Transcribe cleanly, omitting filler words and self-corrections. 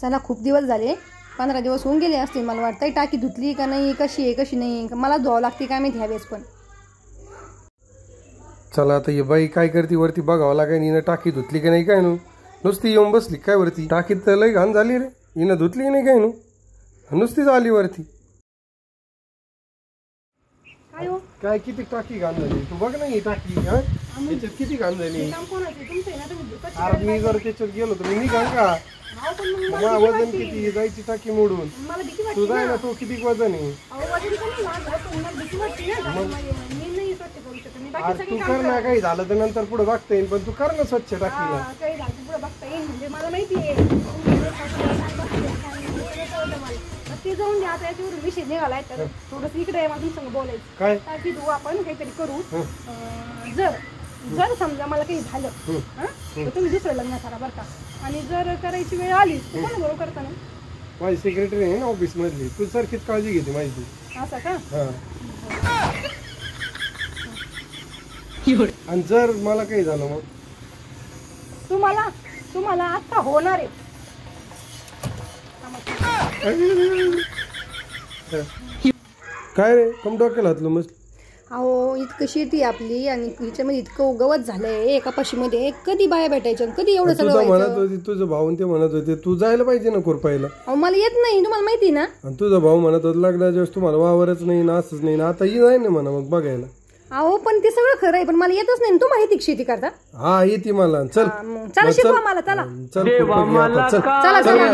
चला खूप दिवस झाले, 15 दिवस होऊन गेले असतील मला वाटतं. टाकी धुतली का नाही, कशी आहे कशी नाही, मला धुवावं लागते काय माहिती ह्यावेळेस. पण चला आता ये बाई काय करते वरती बघावं लागेल. हिनं टाकी धुतली की नाही काय नुसती येऊन बसली काय वरती. टाकीत तर लई घाण झाली रे. हिनं धुतली की नाही काय नुसतीच आली वरती. काय किती टाकी घाण झाली तू बघ ना. ही टाकी याच्यात किती घाण झाली. अरे मी जर त्याच्यात गेलो तर मी निघाल का. वजन किती जायची टाकी मोडून. तू जाय ना. तो किती वजन आहे. तू कर ना. काही झालं तर नंतर पुढे बघता येईल. पण तू कर ना स्वच्छ टाकीला. ते जाऊन द्या. आता याच्यावरून विषय निघालाय तर थोडंसं इकडे माझून संग बोलायचं. काय टाकी धुवू आपण काहीतरी करू. जर समजा मला काही झालं तर तुम्ही दुसरं लग्न करा बरं का. आणि जर करायची वेळ आली तर कोण बरोबर करता ना. माझी सेक्रेटरी आहे ना ऑफिस मधली. तू सारखीच काळजी घेते माझी. असं का. आणि जर मला काही झालं मग तुम्हाला आता होणार आहे. काय रे कम डोक्याला हातलं मस्त. अहो इतकं शेती आपली आणि हिच्यामध्ये इतकं गवत झालंय. एका पाशीमध्ये कधी बाया भेटायच्या, कधी एवढं सगळं म्हणत होती. तुझं भाऊ ते म्हणत होते तू जायला पाहिजे ना खुरपायला. अहो मला येत नाही, तुम्हाला माहिती ना. आणि तुझा भाऊ म्हणत होता लग्नाच्या वेळेस तुम्हाला वावरच नाही ना असंच नाही ना. आता ही नाही ना म्हणा मग बघायला. अहो पण ते सगळं खरं आहे पण मला येतच नाही. तुम्हाला येते शेती करता. हा येते मला. चल चला शिकवा मला. चला चला चला.